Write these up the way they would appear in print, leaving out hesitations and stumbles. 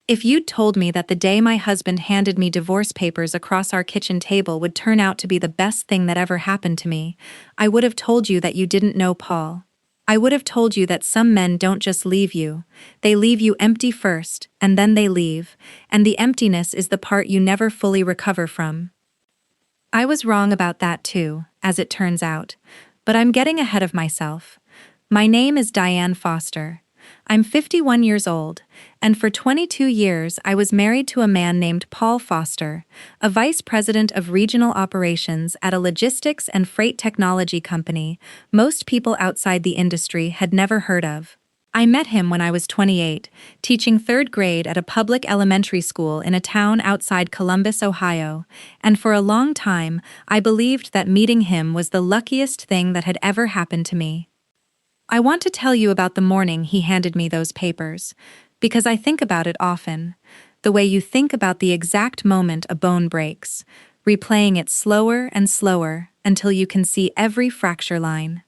If you'd told me that the day my husband handed me divorce papers across our kitchen table would turn out to be the best thing that ever happened to me, I would have told you that you didn't know Paul. I would have told you that some men don't just leave you, they leave you empty first, and then they leave, and the emptiness is the part you never fully recover from. I was wrong about that too, as it turns out, but I'm getting ahead of myself. My name is Diane Foster. I'm 51 years old, and for 22 years I was married to a man named Paul Foster, a vice president of regional operations at a logistics and freight technology company most people outside the industry had never heard of. I met him when I was 28, teaching third grade at a public elementary school in a town outside Columbus, Ohio, and for a long time I believed that meeting him was the luckiest thing that had ever happened to me. I want to tell you about the morning he handed me those papers, because I think about it often, the way you think about the exact moment a bone breaks, replaying it slower and slower until you can see every fracture line.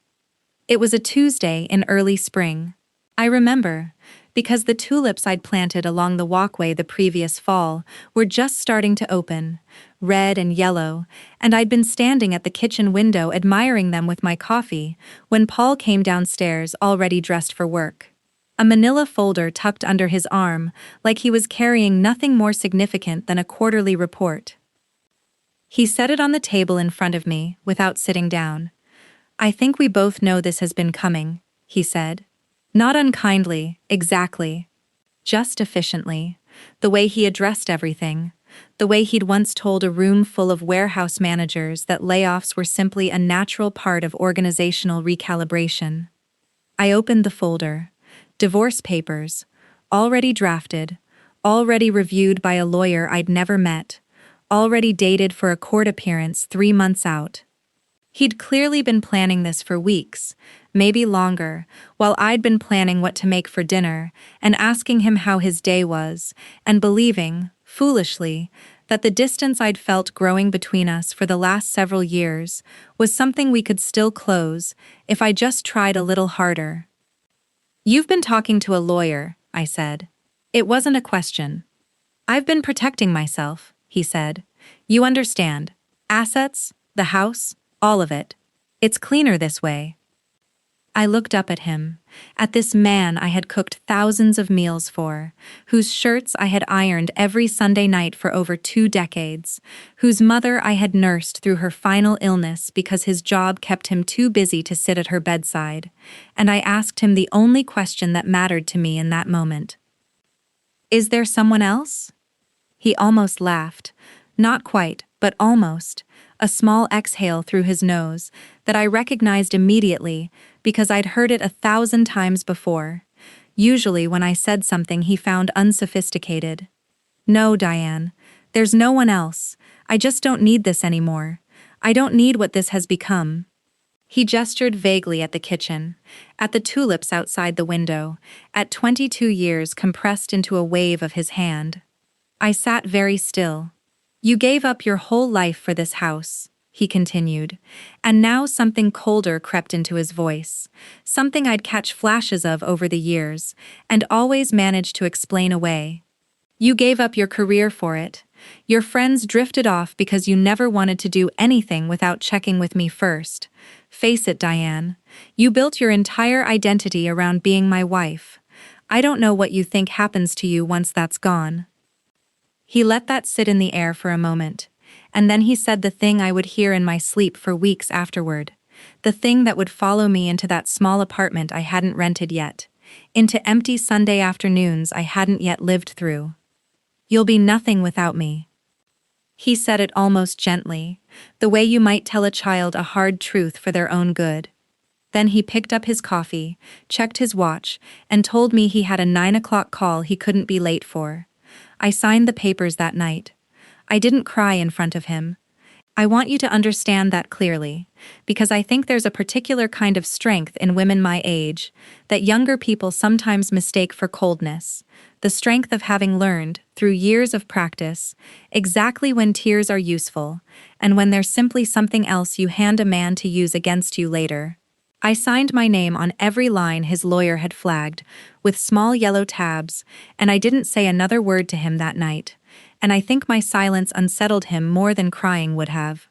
It was a Tuesday in early spring. I remember, because the tulips I'd planted along the walkway the previous fall were just starting to open, red and yellow, and I'd been standing at the kitchen window admiring them with my coffee when Paul came downstairs already dressed for work. A manila folder tucked under his arm, like he was carrying nothing more significant than a quarterly report. He set it on the table in front of me without sitting down. "I think we both know this has been coming," he said. Not unkindly, exactly. Just efficiently. The way he addressed everything. The way he'd once told a room full of warehouse managers that layoffs were simply a natural part of organizational recalibration. I opened the folder. Divorce papers. Already drafted. Already reviewed by a lawyer I'd never met. Already dated for a court appearance 3 months out. He'd clearly been planning this for weeks, maybe longer, while I'd been planning what to make for dinner and asking him how his day was, and believing, foolishly, that the distance I'd felt growing between us for the last several years was something we could still close if I just tried a little harder. "You've been talking to a lawyer," I said. It wasn't a question. "I've been protecting myself," he said. "You understand. Assets, the house, all of it. It's cleaner this way." I looked up at him, at this man I had cooked thousands of meals for, whose shirts I had ironed every Sunday night for over 2 decades, whose mother I had nursed through her final illness because his job kept him too busy to sit at her bedside, and I asked him the only question that mattered to me in that moment. "Is there someone else?" He almost laughed. Not quite, but almost. A small exhale through his nose that I recognized immediately because I'd heard it 1,000 times before, usually when I said something he found unsophisticated. "No, Diane, there's no one else. I just don't need this anymore. I don't need what this has become." He gestured vaguely at the kitchen, at the tulips outside the window, at 22 years compressed into a wave of his hand. I sat very still. "You gave up your whole life for this house," he continued, and now something colder crept into his voice, something I'd catch flashes of over the years, and always managed to explain away. "You gave up your career for it. Your friends drifted off because you never wanted to do anything without checking with me first. Face it, Diane, you built your entire identity around being my wife. I don't know what you think happens to you once that's gone." He let that sit in the air for a moment, and then he said the thing I would hear in my sleep for weeks afterward, the thing that would follow me into that small apartment I hadn't rented yet, into empty Sunday afternoons I hadn't yet lived through. "You'll be nothing without me." He said it almost gently, the way you might tell a child a hard truth for their own good. Then he picked up his coffee, checked his watch, and told me he had a 9 o'clock call he couldn't be late for. I signed the papers that night. I didn't cry in front of him. I want you to understand that clearly, because I think there's a particular kind of strength in women my age that younger people sometimes mistake for coldness, the strength of having learned, through years of practice, exactly when tears are useful, and when there's simply something else you hand a man to use against you later. I signed my name on every line his lawyer had flagged, with small yellow tabs, and I didn't say another word to him that night, and I think my silence unsettled him more than crying would have.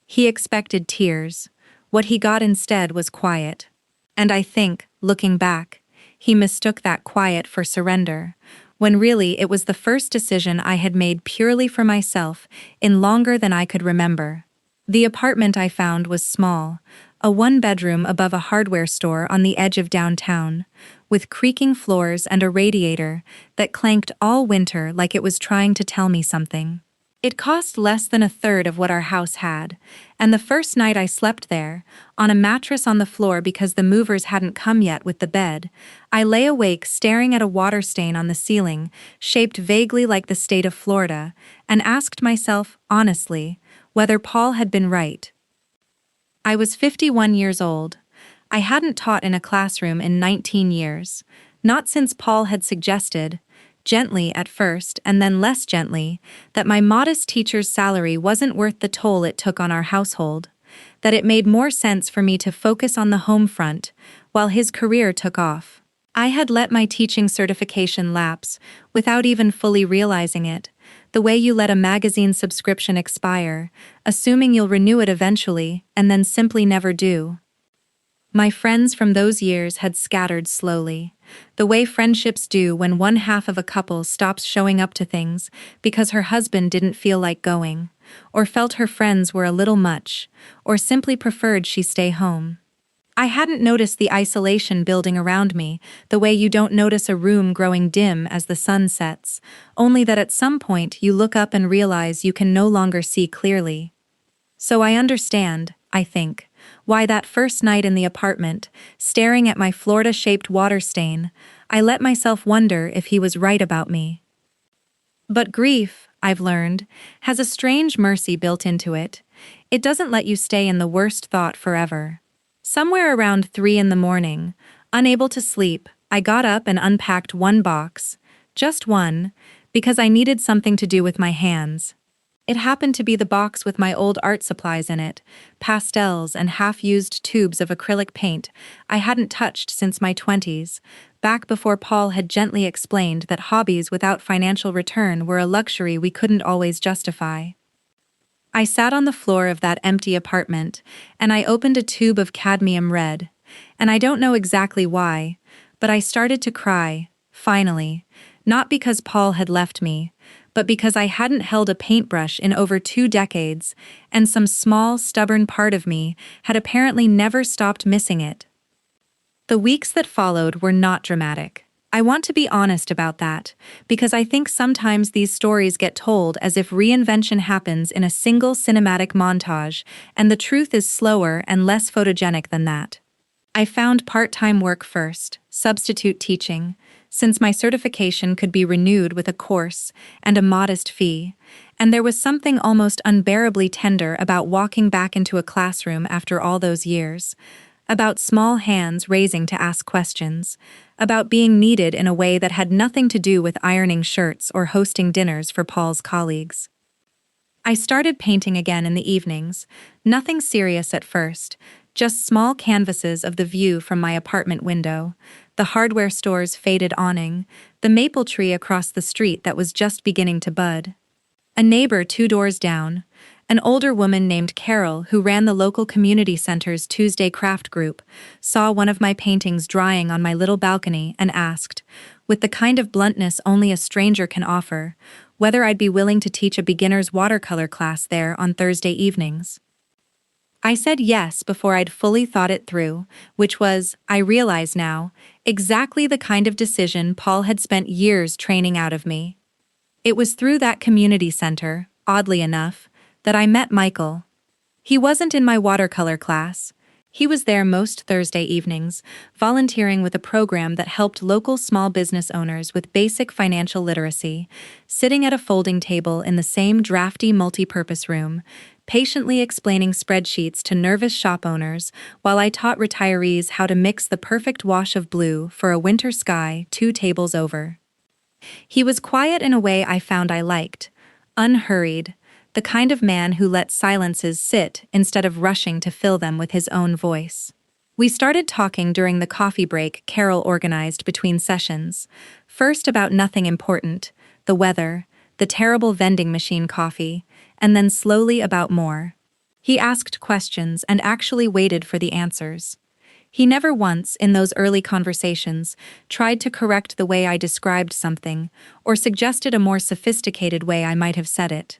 He expected tears. What he got instead was quiet. And I think, looking back, he mistook that quiet for surrender, when really it was the first decision I had made purely for myself in longer than I could remember. The apartment I found was small, a one-bedroom above a hardware store on the edge of downtown, with creaking floors and a radiator that clanked all winter like it was trying to tell me something. It cost less than a third of what our house had, and the first night I slept there, on a mattress on the floor because the movers hadn't come yet with the bed, I lay awake staring at a water stain on the ceiling, shaped vaguely like the state of Florida, and asked myself, honestly, whether Paul had been right. I was 51 years old. I hadn't taught in a classroom in 19 years, not since Paul had suggested, gently at first and then less gently, that my modest teacher's salary wasn't worth the toll it took on our household, that it made more sense for me to focus on the home front while his career took off. I had let my teaching certification lapse without even fully realizing it, the way you let a magazine subscription expire, assuming you'll renew it eventually and then simply never do. My friends from those years had scattered slowly, the way friendships do when one half of a couple stops showing up to things because her husband didn't feel like going, or felt her friends were a little much, or simply preferred she stay home. I hadn't noticed the isolation building around me, the way you don't notice a room growing dim as the sun sets, only that at some point you look up and realize you can no longer see clearly. So I understand, I think, why that first night in the apartment, staring at my Florida-shaped water stain, I let myself wonder if he was right about me. But grief, I've learned, has a strange mercy built into it. It doesn't let you stay in the worst thought forever. Somewhere around 3 a.m, unable to sleep, I got up and unpacked one box, just one, because I needed something to do with my hands. It happened to be the box with my old art supplies in it, pastels and half-used tubes of acrylic paint I hadn't touched since my 20s, back before Paul had gently explained that hobbies without financial return were a luxury we couldn't always justify. I sat on the floor of that empty apartment, and I opened a tube of cadmium red, and I don't know exactly why, but I started to cry, finally, not because Paul had left me, but because I hadn't held a paintbrush in over 2 decades, and some small, stubborn part of me had apparently never stopped missing it. The weeks that followed were not dramatic. I want to be honest about that, because I think sometimes these stories get told as if reinvention happens in a single cinematic montage, and the truth is slower and less photogenic than that. I found part-time work first, substitute teaching, since my certification could be renewed with a course and a modest fee, and there was something almost unbearably tender about walking back into a classroom after all those years, about small hands raising to ask questions, about being needed in a way that had nothing to do with ironing shirts or hosting dinners for Paul's colleagues. I started painting again in the evenings, nothing serious at first, just small canvases of the view from my apartment window, the hardware store's faded awning, the maple tree across the street that was just beginning to bud. A neighbor 2 doors down, an older woman named Carol who ran the local community center's Tuesday craft group, saw one of my paintings drying on my little balcony and asked, with the kind of bluntness only a stranger can offer, whether I'd be willing to teach a beginner's watercolor class there on Thursday evenings. I said yes before I'd fully thought it through, which was, I realize now, exactly the kind of decision Paul had spent years training out of me. It was through that community center, oddly enough, that I met Michael. He wasn't in my watercolor class. He was there most Thursday evenings, volunteering with a program that helped local small business owners with basic financial literacy, sitting at a folding table in the same drafty multi-purpose room, patiently explaining spreadsheets to nervous shop owners while I taught retirees how to mix the perfect wash of blue for a winter sky 2 tables over. He was quiet in a way I found I liked, unhurried, the kind of man who let silences sit instead of rushing to fill them with his own voice. We started talking during the coffee break Carol organized between sessions. First about nothing important, the weather, the terrible vending machine coffee, and then slowly about more. He asked questions and actually waited for the answers. He never once, in those early conversations, tried to correct the way I described something or suggested a more sophisticated way I might have said it.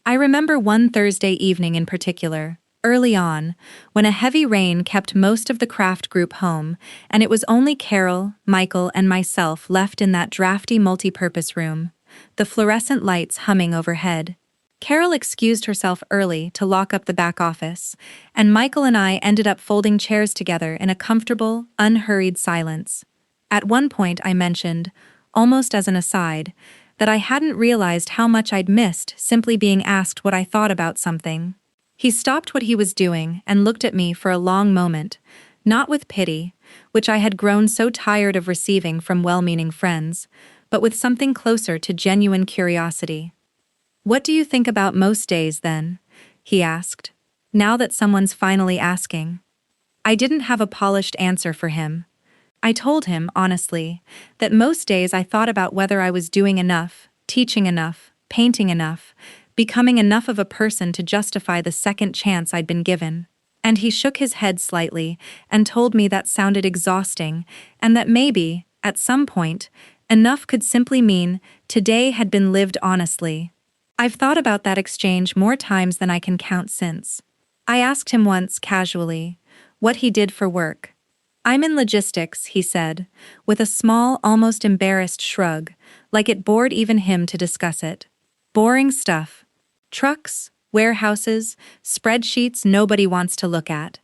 I remember one Thursday evening in particular, early on, when a heavy rain kept most of the craft group home, and it was only Carol, Michael, and myself left in that drafty multi-purpose room, the fluorescent lights humming overhead. Carol excused herself early to lock up the back office, and Michael and I ended up folding chairs together in a comfortable, unhurried silence. At one point I mentioned, almost as an aside, that I hadn't realized how much I'd missed simply being asked what I thought about something. He stopped what he was doing and looked at me for a long moment, not with pity, which I had grown so tired of receiving from well-meaning friends, but with something closer to genuine curiosity. "What do you think about most days, then?" he asked, now that someone's finally asking. I didn't have a polished answer for him. I told him, honestly, that most days I thought about whether I was doing enough, teaching enough, painting enough, becoming enough of a person to justify the second chance I'd been given. And he shook his head slightly and told me that sounded exhausting, and that maybe, at some point, enough could simply mean today had been lived honestly. I've thought about that exchange more times than I can count since. I asked him once, casually, what he did for work. "I'm in logistics," he said, with a small, almost embarrassed shrug, like it bored even him to discuss it. "Boring stuff. Trucks, warehouses, spreadsheets nobody wants to look at."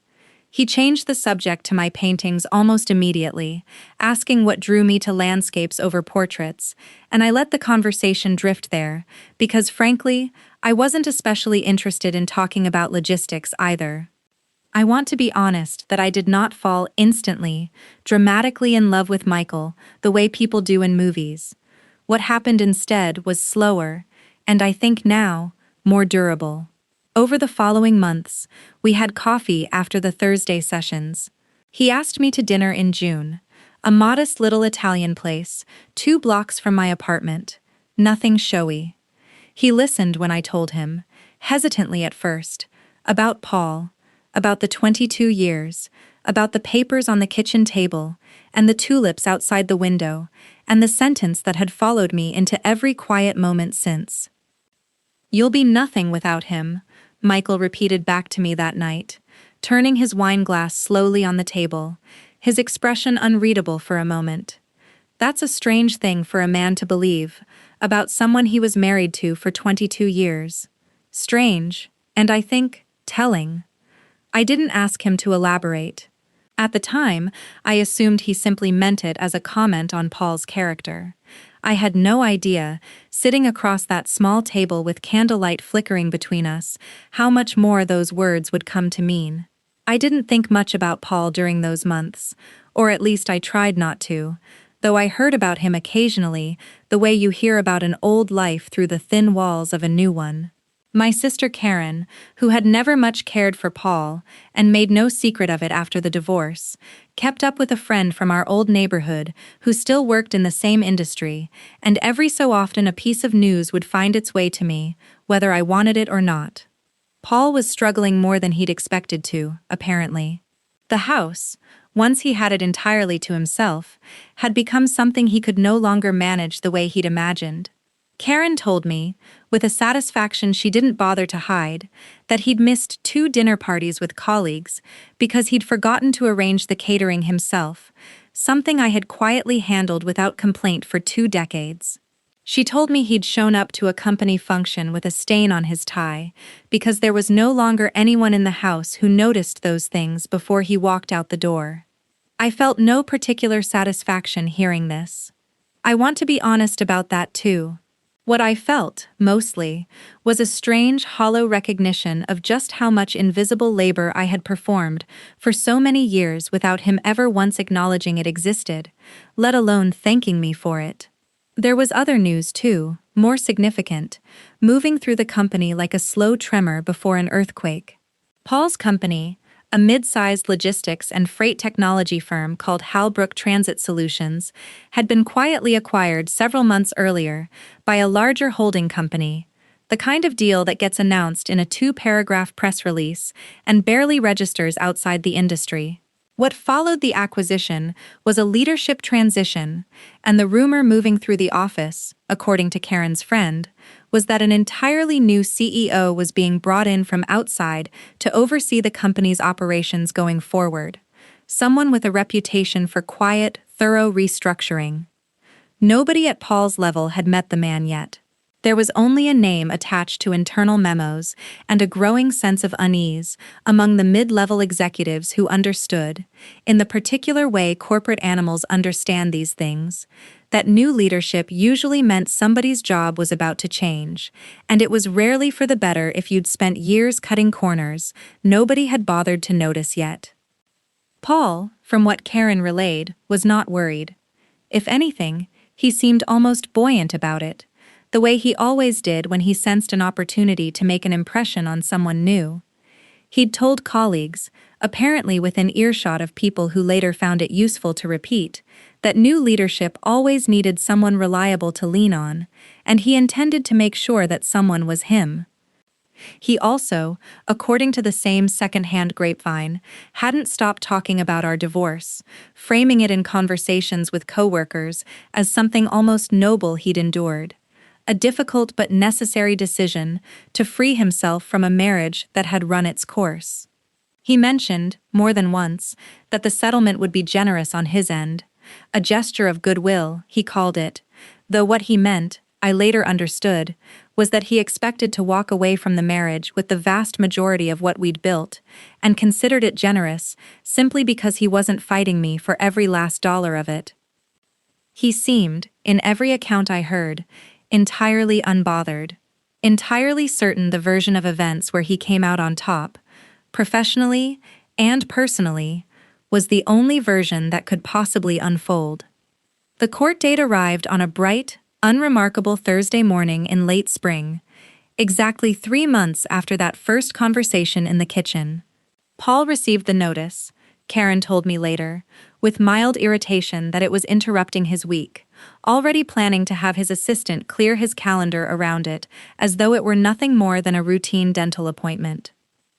He changed the subject to my paintings almost immediately, asking what drew me to landscapes over portraits, and I let the conversation drift there, because frankly, I wasn't especially interested in talking about logistics either. I want to be honest that I did not fall instantly, dramatically in love with Michael, the way people do in movies. What happened instead was slower, and I think now, more durable. Over the following months, we had coffee after the Thursday sessions. He asked me to dinner in June, a modest little Italian place, 2 blocks from my apartment. Nothing showy. He listened when I told him, hesitantly at first, about Paul, about the 22 years, about the papers on the kitchen table, and the tulips outside the window, and the sentence that had followed me into every quiet moment since. "You'll be nothing without him," Michael repeated back to me that night, turning his wine glass slowly on the table, his expression unreadable for a moment. That's a strange thing for a man to believe, about someone he was married to for 22 years. Strange, and I think, telling. I didn't ask him to elaborate. At the time, I assumed he simply meant it as a comment on Paul's character. I had no idea, sitting across that small table with candlelight flickering between us, how much more those words would come to mean. I didn't think much about Paul during those months, or at least I tried not to, though I heard about him occasionally, the way you hear about an old life through the thin walls of a new one. My sister Karen, who had never much cared for Paul, and made no secret of it after the divorce, kept up with a friend from our old neighborhood who still worked in the same industry, and every so often a piece of news would find its way to me, whether I wanted it or not. Paul was struggling more than he'd expected to, apparently. The house, once he had it entirely to himself, had become something he could no longer manage the way he'd imagined. Karen told me, with a satisfaction she didn't bother to hide, that he'd missed 2 dinner parties with colleagues because he'd forgotten to arrange the catering himself, something I had quietly handled without complaint for 2 decades. She told me he'd shown up to a company function with a stain on his tie because there was no longer anyone in the house who noticed those things before he walked out the door. I felt no particular satisfaction hearing this. I want to be honest about that too. What I felt, mostly, was a strange, hollow recognition of just how much invisible labor I had performed for so many years without him ever once acknowledging it existed, let alone thanking me for it. There was other news too, more significant, moving through the company like a slow tremor before an earthquake. Paul's company, A mid-sized logistics and freight technology firm called Halbrook Transit Solutions had been quietly acquired several months earlier by a larger holding company, the kind of deal that gets announced in a two-paragraph press release and barely registers outside the industry. What followed the acquisition was a leadership transition, and the rumor moving through the office, according to Karen's friend, was that an entirely new CEO was being brought in from outside to oversee the company's operations going forward. Someone with a reputation for quiet, thorough restructuring. Nobody at Paul's level had met the man yet. There was only a name attached to internal memos and a growing sense of unease among the mid-level executives who understood, in the particular way corporate animals understand these things, that new leadership usually meant somebody's job was about to change, and it was rarely for the better if you'd spent years cutting corners nobody had bothered to notice yet. Paul, from what Karen relayed, was not worried. If anything, he seemed almost buoyant about it, the way he always did when he sensed an opportunity to make an impression on someone new. He'd told colleagues, apparently within earshot of people who later found it useful to repeat, that new leadership always needed someone reliable to lean on, and he intended to make sure that someone was him. He also, according to the same second-hand grapevine, hadn't stopped talking about our divorce, framing it in conversations with coworkers as something almost noble he'd endured. A difficult but necessary decision to free himself from a marriage that had run its course. He mentioned, more than once, that the settlement would be generous on his end, a gesture of goodwill, he called it, though what he meant, I later understood, was that he expected to walk away from the marriage with the vast majority of what we'd built, and considered it generous simply because he wasn't fighting me for every last dollar of it. He seemed, in every account I heard, entirely unbothered, entirely certain the version of events where he came out on top, professionally and personally, was the only version that could possibly unfold. The court date arrived on a bright, unremarkable Thursday morning in late spring, exactly 3 months after that first conversation in the kitchen. Paul received the notice, Karen told me later, with mild irritation that it was interrupting his week, already planning to have his assistant clear his calendar around it as though it were nothing more than a routine dental appointment.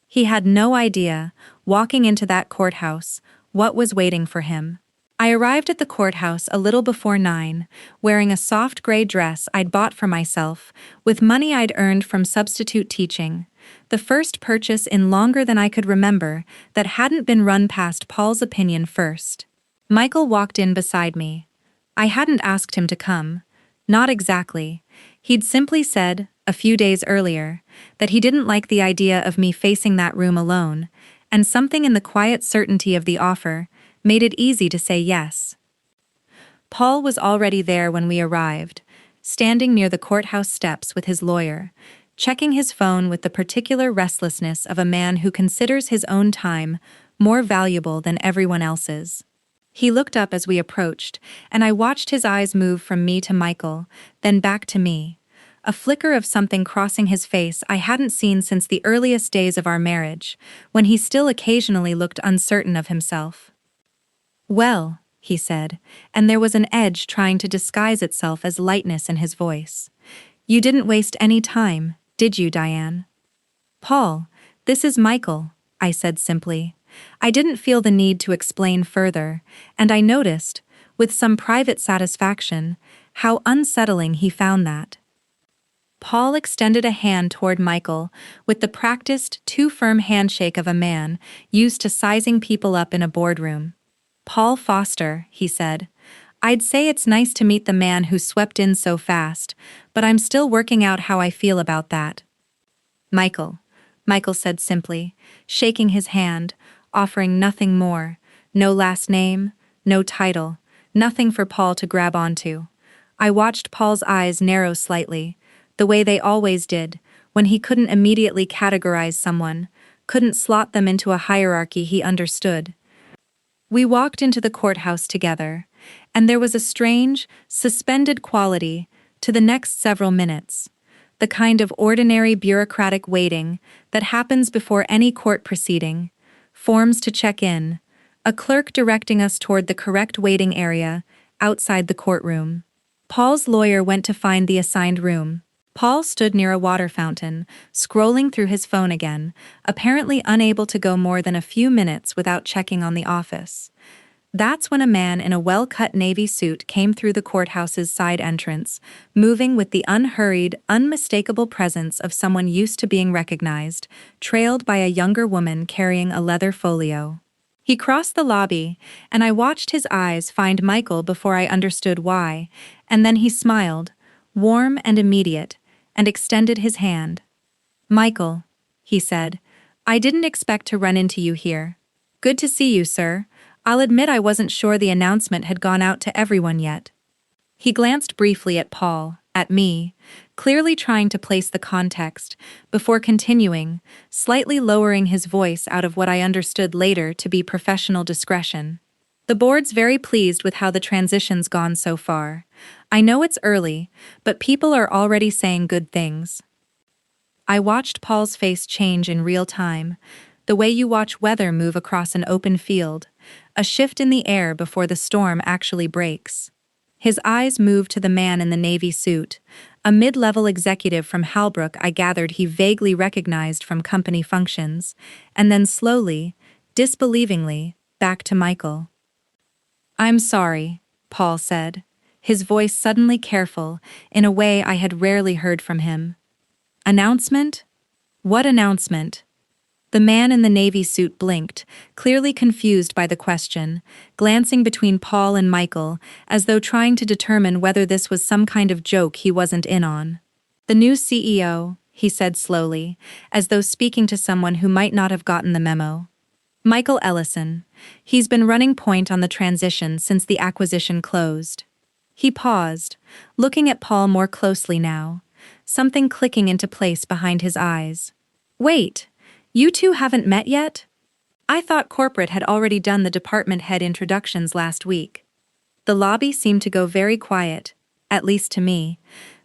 He had no idea, walking into that courthouse, what was waiting for him. I arrived at the courthouse a little before 9, wearing a soft gray dress I'd bought for myself, with money I'd earned from substitute teaching, the first purchase in longer than I could remember that hadn't been run past Paul's opinion first. Michael walked in beside me. I hadn't asked him to come. Not exactly. He'd simply said, a few days earlier, that he didn't like the idea of me facing that room alone, and something in the quiet certainty of the offer made it easy to say yes. Paul was already there when we arrived, standing near the courthouse steps with his lawyer, checking his phone with the particular restlessness of a man who considers his own time more valuable than everyone else's. He looked up as we approached, and I watched his eyes move from me to Michael, then back to me, a flicker of something crossing his face I hadn't seen since the earliest days of our marriage, when he still occasionally looked uncertain of himself. "Well," he said, and there was an edge trying to disguise itself as lightness in his voice. "You didn't waste any time, did you, Diane?" "Paul, this is Michael," I said simply. I didn't feel the need to explain further, and I noticed, with some private satisfaction, how unsettling he found that. Paul extended a hand toward Michael with the practiced, too-firm handshake of a man used to sizing people up in a boardroom. "Paul Foster," he said. "I'd say it's nice to meet the man who swept in so fast, but I'm still working out how I feel about that." "Michael," Michael said simply, shaking his hand, offering nothing more, no last name, no title, nothing for Paul to grab onto. I watched Paul's eyes narrow slightly, the way they always did, when he couldn't immediately categorize someone, couldn't slot them into a hierarchy he understood. We walked into the courthouse together, and there was a strange, suspended quality to the next several minutes, the kind of ordinary bureaucratic waiting that happens before any court proceeding, forms to check in, a clerk directing us toward the correct waiting area outside the courtroom. Paul's lawyer went to find the assigned room. Paul stood near a water fountain, scrolling through his phone again, apparently unable to go more than a few minutes without checking on the office. That's when a man in a well-cut navy suit came through the courthouse's side entrance, moving with the unhurried, unmistakable presence of someone used to being recognized, trailed by a younger woman carrying a leather folio. He crossed the lobby, and I watched his eyes find Michael before I understood why, and then he smiled, warm and immediate, and extended his hand. "Michael," he said, "I didn't expect to run into you here. Good to see you, sir. I'll admit I wasn't sure the announcement had gone out to everyone yet." He glanced briefly at Paul, at me, clearly trying to place the context, before continuing, slightly lowering his voice out of what I understood later to be professional discretion. "The board's very pleased with how the transition's gone so far. I know it's early, but people are already saying good things." I watched Paul's face change in real time, the way you watch weather move across an open field, a shift in the air before the storm actually breaks. His eyes moved to the man in the navy suit, a mid-level executive from Halbrook I gathered he vaguely recognized from company functions, and then slowly, disbelievingly, back to Michael. "I'm sorry," Paul said, his voice suddenly careful, in a way I had rarely heard from him. "Announcement? What announcement?" The man in the navy suit blinked, clearly confused by the question, glancing between Paul and Michael, as though trying to determine whether this was some kind of joke he wasn't in on. "The new CEO," he said slowly, as though speaking to someone who might not have gotten the memo. "Michael Ellison. He's been running point on the transition since the acquisition closed." He paused, looking at Paul more closely now, something clicking into place behind his eyes. "Wait. You two haven't met yet? I thought corporate had already done the department head introductions last week." The lobby seemed to go very quiet, at least to me,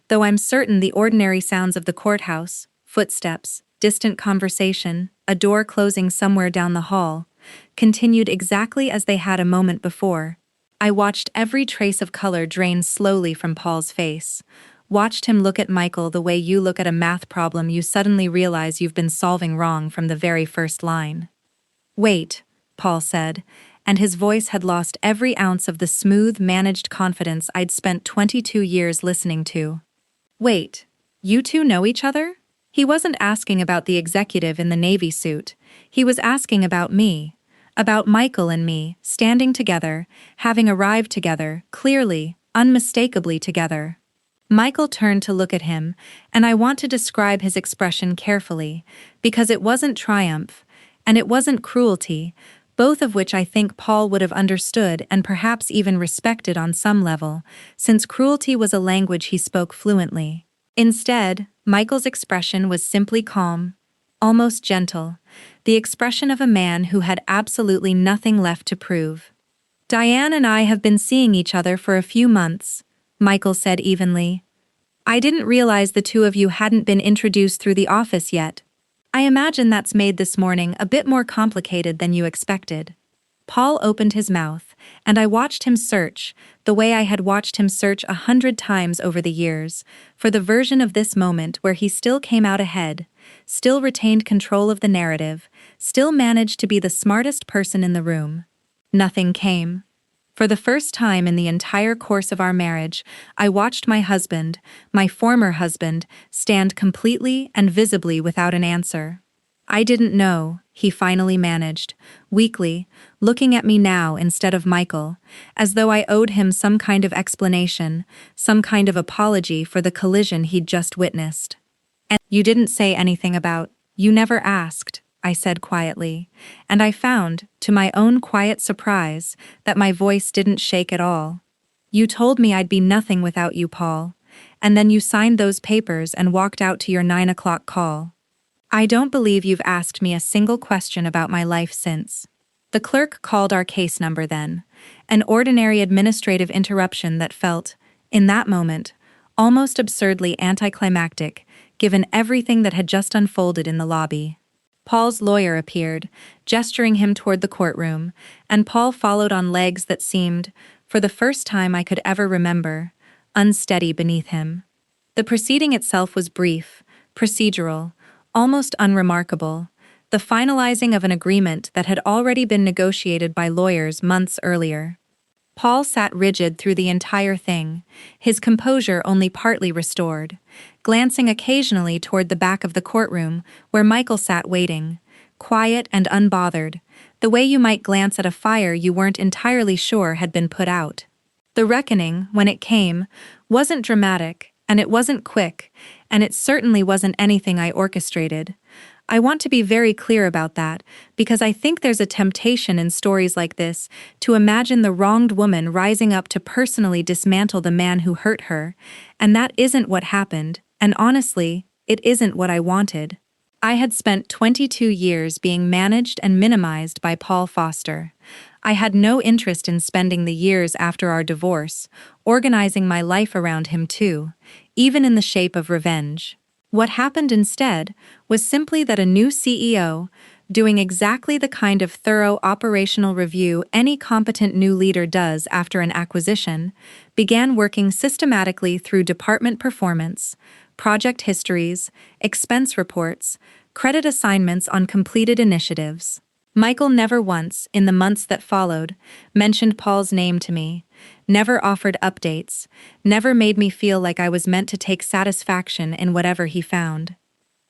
though I'm certain the ordinary sounds of the courthouse, footsteps, distant conversation, a door closing somewhere down the hall, continued exactly as they had a moment before. I watched every trace of color drain slowly from Paul's face, watched him look at Michael the way you look at a math problem you suddenly realize you've been solving wrong from the very first line. "Wait," Paul said, and his voice had lost every ounce of the smooth, managed confidence I'd spent 22 years listening to. "Wait, you two know each other?" He wasn't asking about the executive in the navy suit, he was asking about me, about Michael and me, standing together, having arrived together, clearly, unmistakably together. Michael turned to look at him, and I want to describe his expression carefully, because it wasn't triumph, and it wasn't cruelty, both of which I think Paul would have understood and perhaps even respected on some level, since cruelty was a language he spoke fluently. Instead, Michael's expression was simply calm, almost gentle, the expression of a man who had absolutely nothing left to prove. "Diane and I have been seeing each other for a few months," Michael said evenly. "I didn't realize the two of you hadn't been introduced through the office yet. I imagine that's made this morning a bit more complicated than you expected." Paul opened his mouth, and I watched him search, the way I had watched him search 100 times over the years, for the version of this moment where he still came out ahead, still retained control of the narrative, still managed to be the smartest person in the room. Nothing came. For the first time in the entire course of our marriage, I watched my husband, my former husband, stand completely and visibly without an answer. "I didn't know," he finally managed, weakly, looking at me now instead of Michael, as though I owed him some kind of explanation, some kind of apology for the collision he'd just witnessed. "And you didn't say anything about, you never asked," I said quietly, and I found, to my own quiet surprise, that my voice didn't shake at all. "You told me I'd be nothing without you, Paul, and then you signed those papers and walked out to your 9 o'clock call. I don't believe you've asked me a single question about my life since." The clerk called our case number then, an ordinary administrative interruption that felt, in that moment, almost absurdly anticlimactic, given everything that had just unfolded in the lobby. Paul's lawyer appeared, gesturing him toward the courtroom, and Paul followed on legs that seemed, for the first time I could ever remember, unsteady beneath him. The proceeding itself was brief, procedural, almost unremarkable, the finalizing of an agreement that had already been negotiated by lawyers months earlier. Paul sat rigid through the entire thing, his composure only partly restored, glancing occasionally toward the back of the courtroom where Michael sat waiting, quiet and unbothered, the way you might glance at a fire you weren't entirely sure had been put out. The reckoning, when it came, wasn't dramatic, and it wasn't quick, and it certainly wasn't anything I orchestrated. I want to be very clear about that, because I think there's a temptation in stories like this to imagine the wronged woman rising up to personally dismantle the man who hurt her, and that isn't what happened, and honestly, it isn't what I wanted. I had spent 22 years being managed and minimized by Paul Foster. I had no interest in spending the years after our divorce, organizing my life around him too, even in the shape of revenge. What happened instead was simply that a new CEO, doing exactly the kind of thorough operational review any competent new leader does after an acquisition, began working systematically through department performance, project histories, expense reports, credit assignments on completed initiatives. Michael never once, in the months that followed, mentioned Paul's name to me, never offered updates, never made me feel like I was meant to take satisfaction in whatever he found.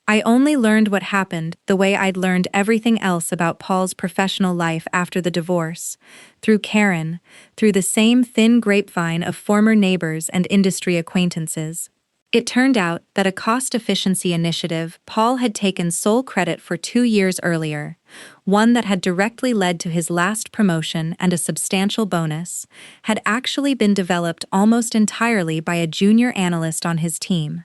I only learned what happened the way I'd learned everything else about Paul's professional life after the divorce, through Karen, through the same thin grapevine of former neighbors and industry acquaintances. It turned out that a cost-efficiency initiative Paul had taken sole credit for 2 years earlier, one that had directly led to his last promotion and a substantial bonus, had actually been developed almost entirely by a junior analyst on his team,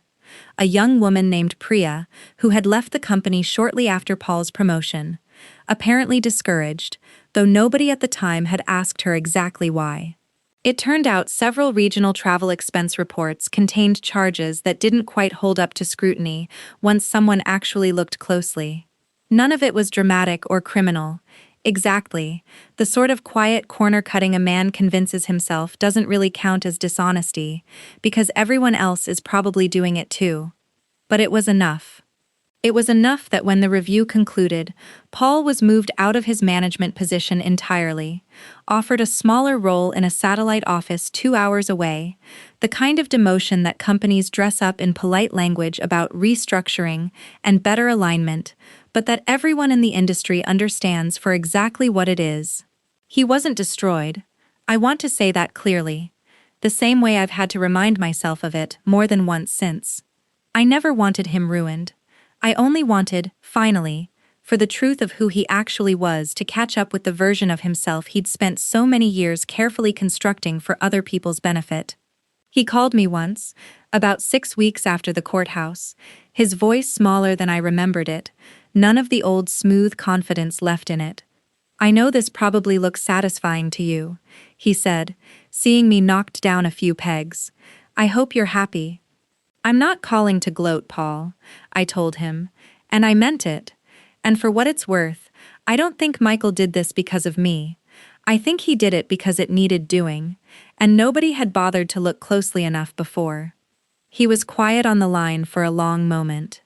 a young woman named Priya, who had left the company shortly after Paul's promotion, apparently discouraged, though nobody at the time had asked her exactly why. It turned out several regional travel expense reports contained charges that didn't quite hold up to scrutiny once someone actually looked closely. None of it was dramatic or criminal. Exactly, the sort of quiet corner-cutting a man convinces himself doesn't really count as dishonesty, because everyone else is probably doing it too. But it was enough. It was enough that when the review concluded, Paul was moved out of his management position entirely, offered a smaller role in a satellite office 2 hours away, the kind of demotion that companies dress up in polite language about restructuring and better alignment, but that everyone in the industry understands for exactly what it is. He wasn't destroyed. I want to say that clearly, the same way I've had to remind myself of it more than once since. I never wanted him ruined. I only wanted, finally, for the truth of who he actually was to catch up with the version of himself he'd spent so many years carefully constructing for other people's benefit. He called me once, about 6 weeks after the courthouse, his voice smaller than I remembered it, none of the old smooth confidence left in it. "I know this probably looks satisfying to you," he said, seeing me knocked down a few pegs. "I hope you're happy." "I'm not calling to gloat, Paul," I told him, and I meant it. And for what it's worth, I don't think Michael did this because of me. I think he did it because it needed doing, and nobody had bothered to look closely enough before. He was quiet on the line for a long moment.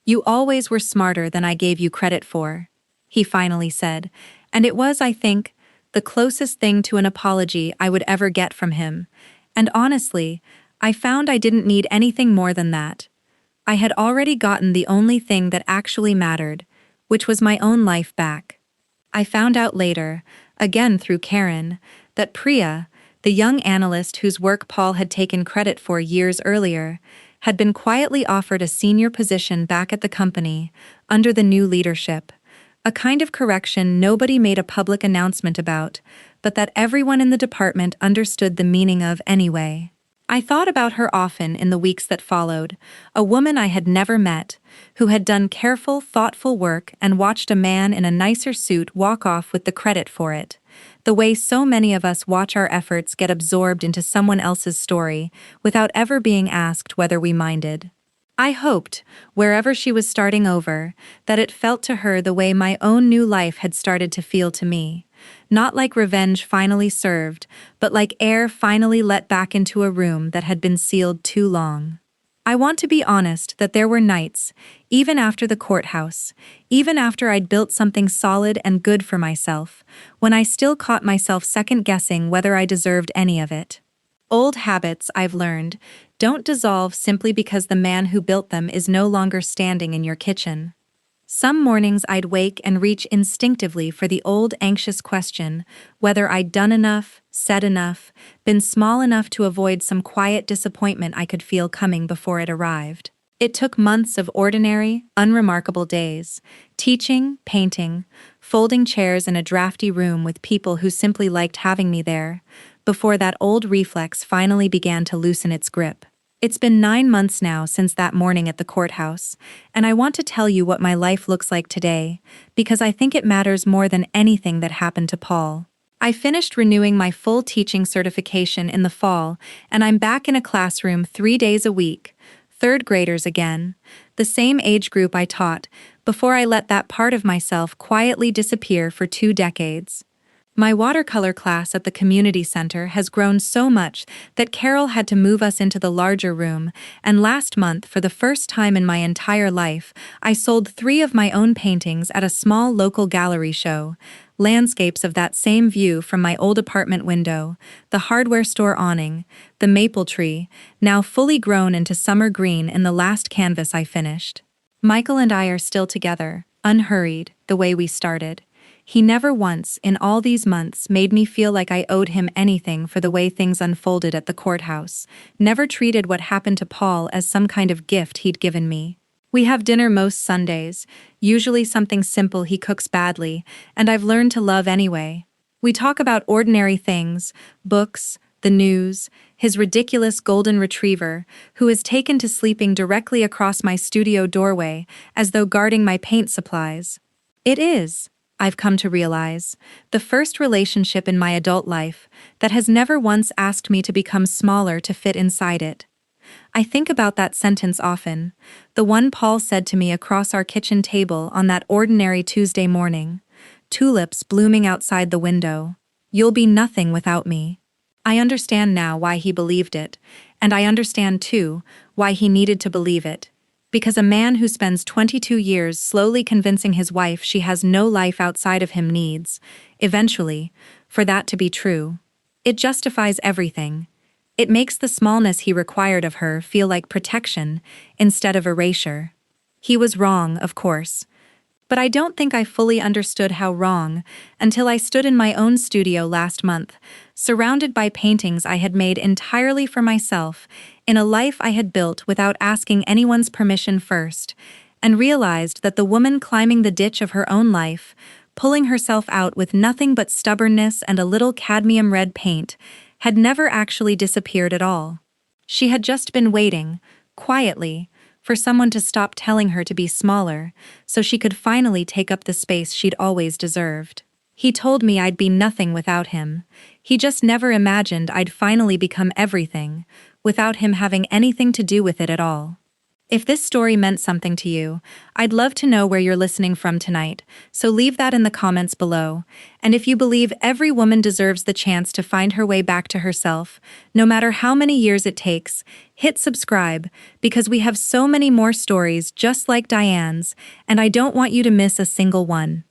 "You always were smarter than I gave you credit for," he finally said, and it was, I think, the closest thing to an apology I would ever get from him, and honestly, I found I didn't need anything more than that. I had already gotten the only thing that actually mattered, which was my own life back. I found out later, again through Karen, that Priya, the young analyst whose work Paul had taken credit for years earlier, had been quietly offered a senior position back at the company, under the new leadership, a kind of correction nobody made a public announcement about, but that everyone in the department understood the meaning of anyway. I thought about her often in the weeks that followed, a woman I had never met, who had done careful, thoughtful work and watched a man in a nicer suit walk off with the credit for it, the way so many of us watch our efforts get absorbed into someone else's story without ever being asked whether we minded. I hoped, wherever she was starting over, that it felt to her the way my own new life had started to feel to me. Not like revenge finally served, but like air finally let back into a room that had been sealed too long. I want to be honest that there were nights, even after the courthouse, even after I'd built something solid and good for myself, when I still caught myself second-guessing whether I deserved any of it. Old habits, I've learned, don't dissolve simply because the man who built them is no longer standing in your kitchen. Some mornings I'd wake and reach instinctively for the old anxious question whether I'd done enough, said enough, been small enough to avoid some quiet disappointment I could feel coming before it arrived. It took months of ordinary, unremarkable days, teaching, painting, folding chairs in a drafty room with people who simply liked having me there, before that old reflex finally began to loosen its grip. It's been 9 months now since that morning at the courthouse, and I want to tell you what my life looks like today, because I think it matters more than anything that happened to Paul. I finished renewing my full teaching certification in the fall, and I'm back in a classroom 3 days a week, third graders again, the same age group I taught, before I let that part of myself quietly disappear for 2 decades. My watercolor class at the community center has grown so much that Carol had to move us into the larger room, and last month, for the first time in my entire life, I sold 3 of my own paintings at a small local gallery show, landscapes of that same view from my old apartment window, the hardware store awning, the maple tree, now fully grown into summer green in the last canvas I finished. Michael and I are still together, unhurried, the way we started. He never once, in all these months, made me feel like I owed him anything for the way things unfolded at the courthouse, never treated what happened to Paul as some kind of gift he'd given me. We have dinner most Sundays, usually something simple he cooks badly, and I've learned to love anyway. We talk about ordinary things, books, the news, his ridiculous golden retriever, who is taken to sleeping directly across my studio doorway, as though guarding my paint supplies. It is, I've come to realize, the first relationship in my adult life that has never once asked me to become smaller to fit inside it. I think about that sentence often, the one Paul said to me across our kitchen table on that ordinary Tuesday morning, tulips blooming outside the window. You'll be nothing without me. I understand now why he believed it, and I understand, too, why he needed to believe it. Because a man who spends 22 years slowly convincing his wife she has no life outside of him needs, eventually, for that to be true. It justifies everything. It makes the smallness he required of her feel like protection instead of erasure. He was wrong, of course. But I don't think I fully understood how wrong until I stood in my own studio last month, surrounded by paintings I had made entirely for myself, in a life I had built without asking anyone's permission first, and realized that the woman climbing the ditch of her own life, pulling herself out with nothing but stubbornness and a little cadmium red paint, had never actually disappeared at all. She had just been waiting, quietly, for someone to stop telling her to be smaller, so she could finally take up the space she'd always deserved. He told me I'd be nothing without him. He just never imagined I'd finally become everything, without him having anything to do with it at all. If this story meant something to you, I'd love to know where you're listening from tonight, so leave that in the comments below. And if you believe every woman deserves the chance to find her way back to herself, no matter how many years it takes, hit subscribe, because we have so many more stories just like Diane's, and I don't want you to miss a single one.